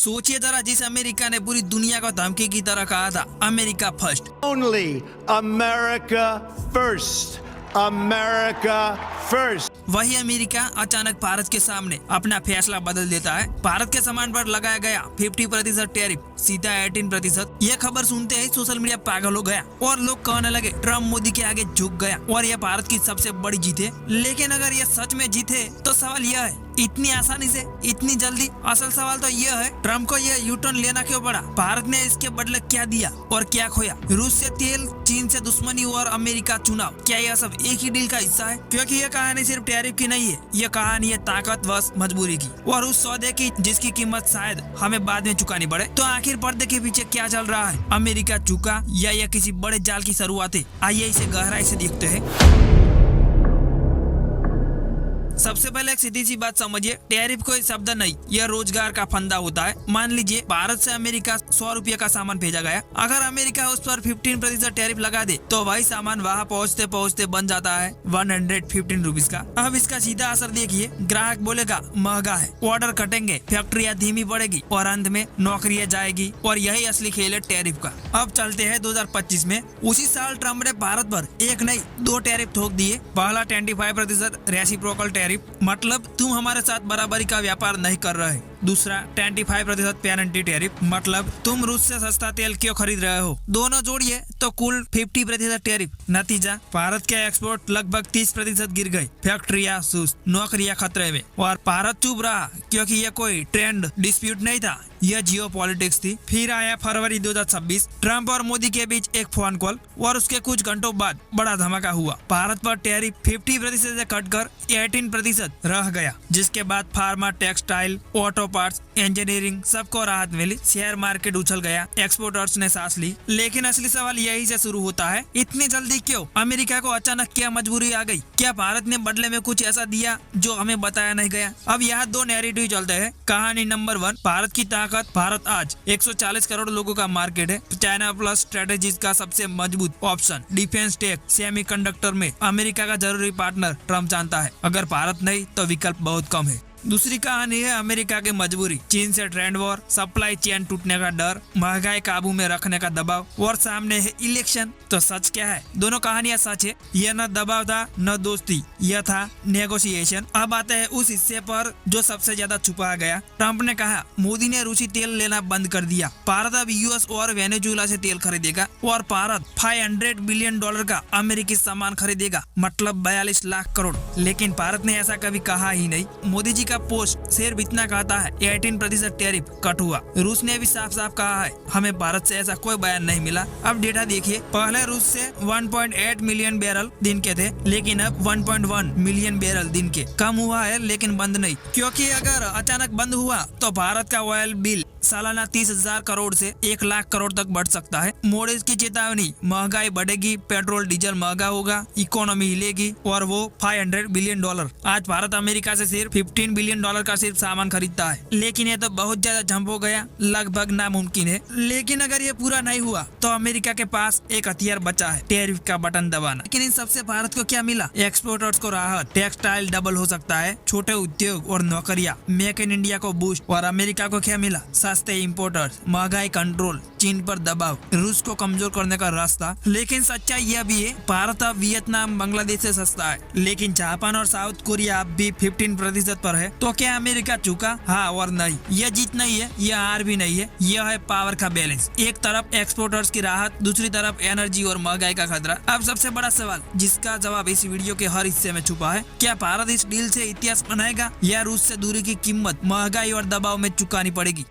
सोचिए जरा, जिस अमेरिका ने पूरी दुनिया को धमकी की तरह कहा था America first, Only America first. America first. वही अमेरिका अचानक भारत के सामने अपना फैसला बदल देता है। भारत के सामान पर लगाया गया 50% टैरिफ सीधा 18%। यह खबर सुनते ही सोशल मीडिया पागल हो गया और लोग कहने लगे ट्रम्प मोदी के आगे झुक गया और यह भारत की सबसे बड़ी जीत है। लेकिन अगर यह सच में जीत है तो सवाल यह है, इतनी आसानी से, इतनी जल्दी? असल सवाल तो यह है, ट्रम्प को यह यू टर्न लेना क्यों पड़ा? भारत ने इसके बदले क्या दिया और क्या खोया? रूस से तेल, चीन से दुश्मनी और अमेरिका चुनाव, क्या यह सब एक ही डील का हिस्सा है? क्योंकि यह कहानी सिर्फ टैरिफ की नहीं है, यह कहानी है ताकतवर मजबूरी की और उस सौदे की जिसकी कीमत शायद हमें बाद में चुकानी पड़े। तो आखिर पर्दे के पीछे क्या चल रहा है? अमेरिका चूका या यह किसी बड़े जाल की शुरुआत है? आइए इसे गहराई से देखते हैं। सबसे पहले एक सीधी सी बात समझिए, टैरिफ कोई शब्द नहीं, यह रोजगार का फंदा होता है। मान लीजिए भारत से अमेरिका 100 रुपये का सामान भेजा गया, अगर अमेरिका उस पर 15% टैरिफ लगा दे तो वही सामान वहाँ पहुँचते पहुँचते बन जाता है 115 रुपीज का। अब इसका सीधा असर देखिए, ग्राहक बोलेगा महंगा है, ऑर्डर कटेंगे, फैक्ट्रियाँ धीमी पड़ेगी और अंत में नौकरियाँ जाएगी और यही असली खेल है टैरिफ का। अब चलते हैं 2025 में। उसी साल ट्रम्प ने भारत पर एक नहीं 2 टैरिफ ठोक दिए। पहला 25% रेसिप्रोकल टैरिफ, मतलब तुम हमारे साथ बराबरी का व्यापार नहीं कर रहे। दूसरा 25% पेनल्टी टैरिफ, मतलब तुम रूस से सस्ता तेल क्यों खरीद रहे हो। दोनों जोड़िए तो कुल 50% टैरिफ। नतीजा, भारत के एक्सपोर्ट लगभग 30% गिर गए, फैक्ट्रियां सुस्त, नौकरियां खतरे में और भारत चुप रहा क्योंकि यह कोई ट्रेंड डिस्प्यूट नहीं था, यह जियो पॉलिटिक्स थी। फिर आया फरवरी 2026, ट्रम्प और मोदी के बीच एक फोन कॉल और उसके कुछ घंटों बाद बड़ा धमाका हुआ। भारत पर टैरिफ 50% से कटकर 18% रह गया, जिसके बाद pharma, textile, auto parts, engineering सबको राहत मिली। शेयर मार्केट उछल गया, एक्सपोर्टर्स ने सांस ली। लेकिन असली सवाल यही से शुरू होता है, इतनी जल्दी क्यों? अमेरिका को अचानक क्या मजबूरी आ गई? क्या भारत ने बदले में कुछ ऐसा दिया जो हमें बताया नहीं गया? अब यहाँ 2 नैरेटिव चलते हैं। कहानी नंबर 1, भारत की ताकत। भारत आज 140 करोड़ लोगों का मार्केट है, चाइना प्लस स्ट्रेटेजीज का सबसे मजबूत ऑप्शन, डिफेंस, टेक, सेमीकंडक्टर में अमेरिका का जरूरी पार्टनर ट्रम्प जानता है। अगर भारत नहीं तो विकल्प बहुत कम है। दूसरी कहानी है अमेरिका की मजबूरी, चीन से ट्रेंड वॉर, सप्लाई चेन टूटने का डर, महंगाई काबू में रखने का दबाव और सामने है इलेक्शन। तो सच क्या है? दोनों कहानियां सच है। यह न दबाव था न दोस्ती, यह था नेगोशिएशन। अब आते हैं उस हिस्से पर जो सबसे ज्यादा छुपा गया। ट्रम्प ने कहा मोदी ने रूसी तेल लेना बंद कर दिया, भारत अब यूएस और वेनेजुएला से तेल खरीदेगा और भारत $500 बिलियन का अमेरिकी सामान खरीदेगा, मतलब 42 लाख करोड़। लेकिन भारत ने ऐसा कभी कहा ही नहीं। मोदी जी का पोस्ट सिर्फ इतना कहता है 18% टैरिफ कट हुआ। रूस ने भी साफ साफ कहा है हमें भारत से ऐसा कोई बयान नहीं मिला। अब डेटा देखिए, पहले रूस से 1.8 मिलियन बैरल दिन के थे, लेकिन अब 1.1 मिलियन बैरल दिन के। कम हुआ है लेकिन बंद नहीं, क्योंकि अगर अचानक बंद हुआ तो भारत का ऑयल बिल सालाना 30,000 करोड़ से 1 लाख करोड़ तक बढ़ सकता है। मोदी की चेतावनी, महंगाई बढ़ेगी, पेट्रोल डीजल महंगा होगा, इकोनॉमी हिलेगी और वो $500 बिलियन। आज भारत अमेरिका से सिर्फ $15 बिलियन का सिर्फ सामान खरीदता है, लेकिन ये तो बहुत ज्यादा जंप हो गया, लगभग नामुमकिन है। लेकिन अगर ये पूरा नहीं हुआ तो अमेरिका के पास एक हथियार बचा है, टैरिफ का बटन दबाना। लेकिन इन सबसे भारत को क्या मिला? एक्सपोर्टर्स को राहत, टेक्सटाइल डबल हो सकता है, छोटे उद्योग और नौकरियां, मेक इन इंडिया को बूस्ट। और अमेरिका को क्या मिला? सस्ते इंपोर्टर्स, महंगाई कंट्रोल, चीन पर दबाव, रूस को कमजोर करने का रास्ता। लेकिन सच्चाई यह भी है, भारत अब वियतनाम, बांग्लादेश से सस्ता है, लेकिन जापान और साउथ कोरिया अब भी 15% पर है। तो क्या अमेरिका चूका? हाँ और नहीं। यह जीत नहीं है, यह हार भी नहीं है, यह है पावर का बैलेंस। एक तरफ एक्सपोर्टर्स की राहत, दूसरी तरफ एनर्जी और महंगाई का खतरा। अब सबसे बड़ा सवाल जिसका जवाब इस वीडियो के हर हिस्से में छुपा है, क्या भारत इस डील से इतिहास बनाएगा या रूस से दूरी की कीमत महंगाई और दबाव में चुकानी पड़ेगी?